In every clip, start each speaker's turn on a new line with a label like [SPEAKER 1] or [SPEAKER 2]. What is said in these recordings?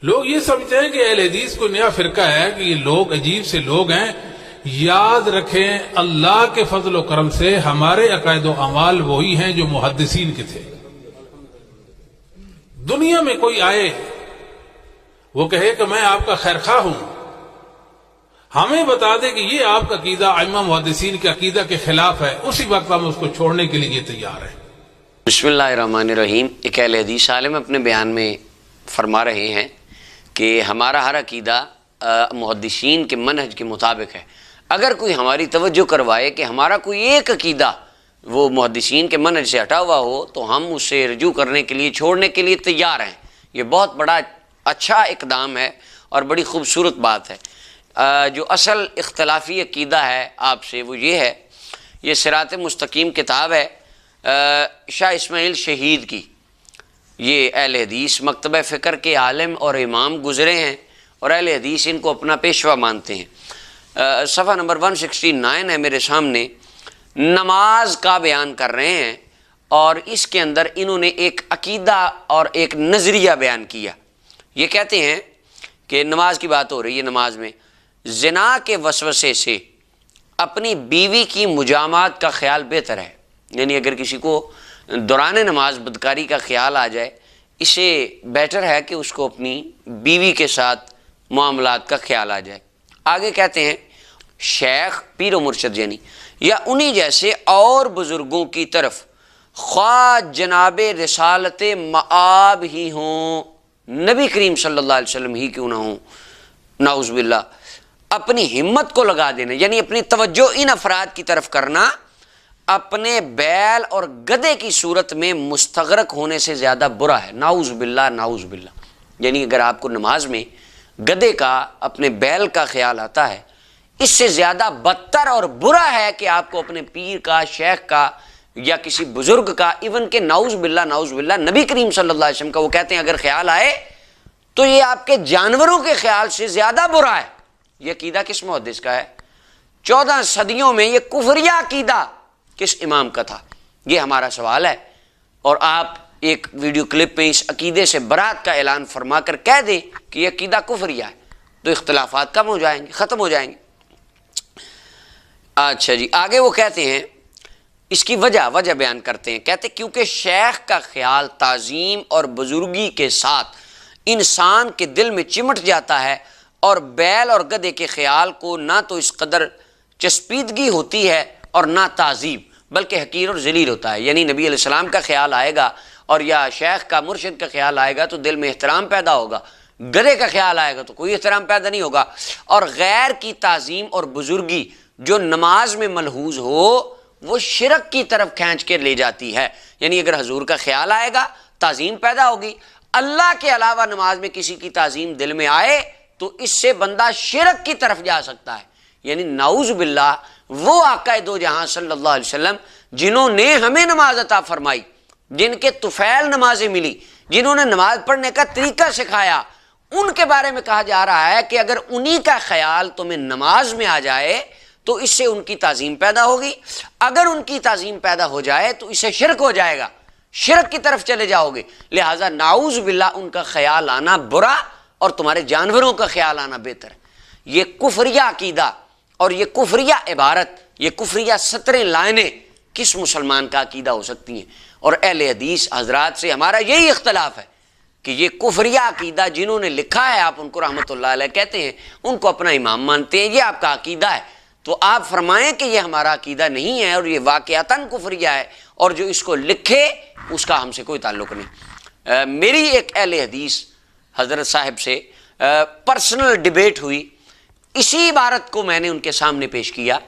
[SPEAKER 1] لوگ یہ سمجھتے ہیں کہ اہل حدیث کو نیا فرقہ ہے کہ یہ لوگ عجیب سے لوگ ہیں. یاد رکھیں اللہ کے فضل و کرم سے ہمارے عقائد و اعمال وہی ہیں جو محدثین کے تھے. دنیا میں کوئی آئے وہ کہے کہ میں آپ کا خیر خواہ ہوں، ہمیں بتا دے کہ یہ آپ کا عقیدہ ائمہ محدثین کے عقیدہ کے خلاف ہے، اسی وقت ہم اس کو چھوڑنے کے لیے تیار ہیں.
[SPEAKER 2] بسم اللہ الرحمن الرحیم. ایک اہل حدیث عالم اپنے بیان میں فرما رہے ہیں کہ ہمارا ہر عقیدہ محدثین کے منہج کے مطابق ہے. اگر کوئی ہماری توجہ کروائے کہ ہمارا کوئی ایک عقیدہ وہ محدثین کے منہج سے ہٹا ہوا ہو تو ہم اسے رجوع کرنے کے لیے چھوڑنے کے لیے تیار ہیں. یہ بہت بڑا اچھا اقدام ہے اور بڑی خوبصورت بات ہے. جو اصل اختلافی عقیدہ ہے آپ سے وہ یہ ہے، یہ صراط مستقیم کتاب ہے شاہ اسماعیل شہید کی. یہ اہل حدیث مکتبہ فکر کے عالم اور امام گزرے ہیں اور اہل حدیث ان کو اپنا پیشوا مانتے ہیں. صفحہ نمبر 169 ہے میرے سامنے. نماز کا بیان کر رہے ہیں اور اس کے اندر انہوں نے ایک عقیدہ اور ایک نظریہ بیان کیا. یہ کہتے ہیں کہ نماز کی بات ہو رہی ہے، نماز میں زنا کے وسوسے سے اپنی بیوی کی مجامعات کا خیال بہتر ہے. یعنی اگر کسی کو دوران نماز بدکاری کا خیال آ جائے، اسے بیٹر ہے کہ اس کو اپنی بیوی کے ساتھ معاملات کا خیال آ جائے. آگے کہتے ہیں شیخ پیر و مرشد یعنی یا انہی جیسے اور بزرگوں کی طرف خواہ جناب رسالت مآب ہی ہوں، نبی کریم صلی اللہ علیہ وسلم ہی کیوں نہ ہوں، نعوذ باللہ، اپنی ہمت کو لگا دینا، یعنی اپنی توجہ ان افراد کی طرف کرنا اپنے بیل اور گدھے کی صورت میں مستغرق ہونے سے زیادہ برا ہے. نعوذ باللہ نعوذ باللہ. یعنی اگر آپ کو نماز میں گدھے کا اپنے بیل کا خیال آتا ہے، اس سے زیادہ بدتر اور برا ہے کہ آپ کو اپنے پیر کا، شیخ کا یا کسی بزرگ کا، ایون کہ نعوذ باللہ نبی کریم صلی اللہ علیہ وسلم کا وہ کہتے ہیں اگر خیال آئے تو یہ آپ کے جانوروں کے خیال سے زیادہ برا ہے. یہ عقیدہ کس محدث کا ہے؟ 14 صدیوں میں یہ کفریہ عقیدہ کس امام کا تھا؟ یہ ہمارا سوال ہے. اور آپ ایک ویڈیو کلپ میں اس عقیدے سے برات کا اعلان فرما کر کہہ دیں کہ یہ عقیدہ کفریہ ہے تو اختلافات کم ہو جائیں گے، ختم ہو جائیں گے. اچھا جی، آگے وہ کہتے ہیں اس کی وجہ بیان کرتے ہیں. کہتے کیونکہ شیخ کا خیال تعظیم اور بزرگی کے ساتھ انسان کے دل میں چمٹ جاتا ہے اور بیل اور گدھے کے خیال کو نہ تو اس قدر چسپیدگی ہوتی ہے اور نہ تعظیم، بلکہ حقیر اور ذلیل ہوتا ہے. یعنی نبی علیہ السلام کا خیال آئے گا اور یا شیخ کا، مرشد کا خیال آئے گا تو دل میں احترام پیدا ہوگا، گدھے کا خیال آئے گا تو کوئی احترام پیدا نہیں ہوگا. اور غیر کی تعظیم اور بزرگی جو نماز میں ملحوظ ہو وہ شرک کی طرف کھینچ کے لے جاتی ہے. یعنی اگر حضور کا خیال آئے گا تعظیم پیدا ہوگی، اللہ کے علاوہ نماز میں کسی کی تعظیم دل میں آئے تو اس سے بندہ شرک کی طرف جا سکتا ہے. یعنی نعوذ باللہ وہ آقا دو جہاں صلی اللہ علیہ وسلم جنہوں نے ہمیں نماز عطا فرمائی، جن کے طفیل نمازیں ملی، جنہوں نے نماز پڑھنے کا طریقہ سکھایا، ان کے بارے میں کہا جا رہا ہے کہ اگر انہی کا خیال تمہیں نماز میں آ جائے تو اس سے ان کی تعظیم پیدا ہوگی. اگر ان کی تعظیم پیدا ہو جائے تو اس سے شرک ہو جائے گا، شرک کی طرف چلے جاؤ گے. لہٰذا نعوذ باللہ ان کا خیال آنا برا اور تمہارے جانوروں کا خیال آنا بہتر ہے. یہ کفریہ عقیدہ اور یہ کفریہ عبارت، یہ کفریہ سطریں لائنیں کس مسلمان کا عقیدہ ہو سکتی ہیں؟ اور اہل حدیث حضرات سے ہمارا یہی اختلاف ہے کہ یہ کفریہ عقیدہ جنہوں نے لکھا ہے، آپ ان کو رحمۃ اللہ علیہ کہتے ہیں، ان کو اپنا امام مانتے ہیں، یہ آپ کا عقیدہ ہے. تو آپ فرمائیں کہ یہ ہمارا عقیدہ نہیں ہے اور یہ واقعتاً کفریہ ہے، اور جو اس کو لکھے اس کا ہم سے کوئی تعلق نہیں. میری ایک اہل حدیث حضرت صاحب سے پرسنل ڈیبیٹ ہوئی، اسی عبارت کو میں نے ان کے سامنے پیش کیا.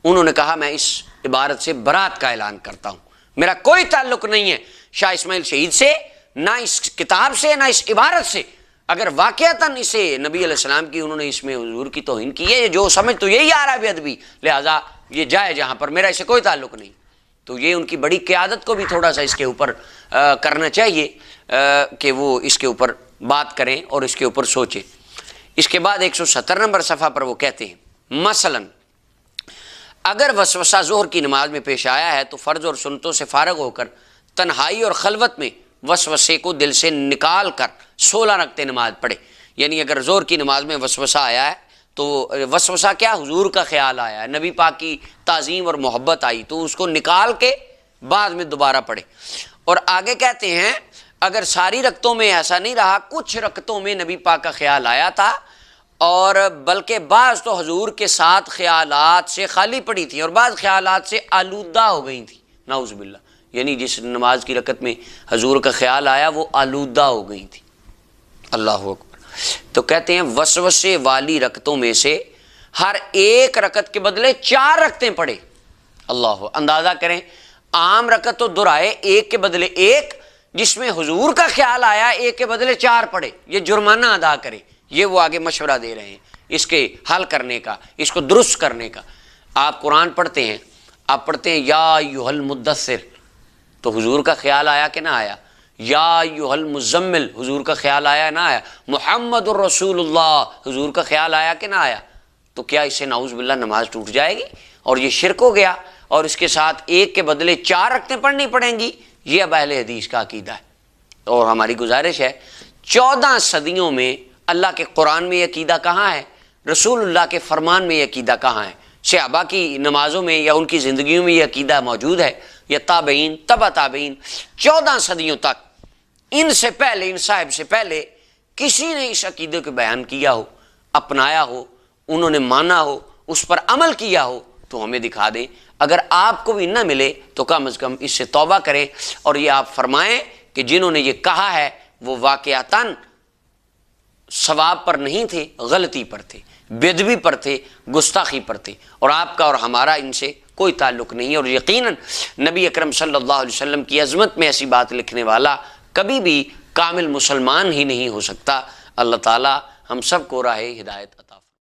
[SPEAKER 2] انہوں نے کہا میں اس عبارت سے برات کا اعلان کرتا ہوں، میرا کوئی تعلق نہیں ہے شاہ اسماعیل شہید سے، نہ اس کتاب سے نہ اس عبارت سے. اگر واقعتاً اسے نبی علیہ السلام کی انہوں نے اس میں حضور کی توہین کی ہے، جو سمجھ تو یہی آ رہا ہے بے ادبی، لہٰذا یہ جائے جہاں پر، میرا اسے کوئی تعلق نہیں. تو یہ ان کی بڑی قیادت کو بھی تھوڑا سا اس کے اوپر کرنا چاہیے کہ وہ اس کے اوپر بات کریں اور اس کے اوپر سوچیں. اس کے بعد 170 نمبر صفحہ پر وہ کہتے ہیں مثلاً اگر وسوسہ ظہر کی نماز میں پیش آیا ہے تو فرض اور سنتوں سے فارغ ہو کر تنہائی اور خلوت میں وسوسے کو دل سے نکال کر 16 رکعتیں نماز پڑھے. یعنی اگر ظہر کی نماز میں وسوسہ آیا ہے تو وسوسہ کیا؟ حضور کا خیال آیا ہے، نبی پاک کی تعظیم اور محبت آئی، تو اس کو نکال کے بعد میں دوبارہ پڑھے۔ اور آگے کہتے ہیں اگر ساری رکعتوں میں ایسا نہیں رہا، کچھ رکعتوں میں نبی پاک کا خیال آیا تھا، اور بلکہ بعض تو حضور کے ساتھ خیالات سے خالی پڑی تھی اور بعض خیالات سے آلودہ ہو گئی تھی، نعوذ باللہ، یعنی جس نماز کی رکعت میں حضور کا خیال آیا وہ آلودہ ہو گئی تھی۔ اللہ اکبر۔ تو کہتے ہیں وسوسے والی رکعتوں میں سے ہر ایک رکعت کے بدلے 4 رکعتیں پڑھے۔ اللہ، اندازہ کریں، عام رکعت تو دہرائے ایک کے بدلے ایک، جس میں حضور کا خیال آیا ایک کے بدلے 4 پڑھے، یہ جرمانہ ادا کرے۔ یہ وہ آگے مشورہ دے رہے ہیں اس کے حل کرنے کا، اس کو درست کرنے کا۔ آپ قرآن پڑھتے ہیں، آپ پڑھتے ہیں یا ایھا المدثر، تو حضور کا خیال آیا کہ نہ آیا؟ یا ایھا المزمل، حضور کا خیال آیا نہ آیا؟ محمد الرسول اللہ، حضور کا خیال آیا کہ نہ آیا؟ تو کیا اس سے نعوذ باللہ نماز ٹوٹ جائے گی اور یہ شرک ہو گیا، اور اس کے ساتھ ایک کے بدلے 4 رکعتیں پڑھنی پڑیں گی؟ یہ اب اہل حدیث کا عقیدہ ہے۔ اور ہماری گزارش ہے، 14 صدیوں میں اللہ کے قرآن میں یہ عقیدہ کہاں ہے؟ رسول اللہ کے فرمان میں یہ عقیدہ کہاں ہے؟ صحابہ کی نمازوں میں یا ان کی زندگیوں میں یہ عقیدہ موجود ہے؟ یا تابعین، تبع تابعین، 14 صدیوں تک ان سے پہلے، ان صاحب سے پہلے کسی نے اس عقیدے کو بیان کیا ہو، اپنایا ہو، انہوں نے مانا ہو، اس پر عمل کیا ہو تو ہمیں دکھا دیں۔ اگر آپ کو بھی نہ ملے تو کم از کم اس سے توبہ کریں، اور یہ آپ فرمائیں کہ جنہوں نے یہ کہا ہے وہ واقعتاً ثواب پر نہیں تھے، غلطی پر تھے، بدعی پر تھے، گستاخی پر تھے، اور آپ کا اور ہمارا ان سے کوئی تعلق نہیں ہے۔ اور یقیناً نبی اکرم صلی اللہ علیہ وسلم کی عظمت میں ایسی بات لکھنے والا کبھی بھی کامل مسلمان ہی نہیں ہو سکتا۔ اللہ تعالی ہم سب کو راہ ہدایت عطا فرمائے۔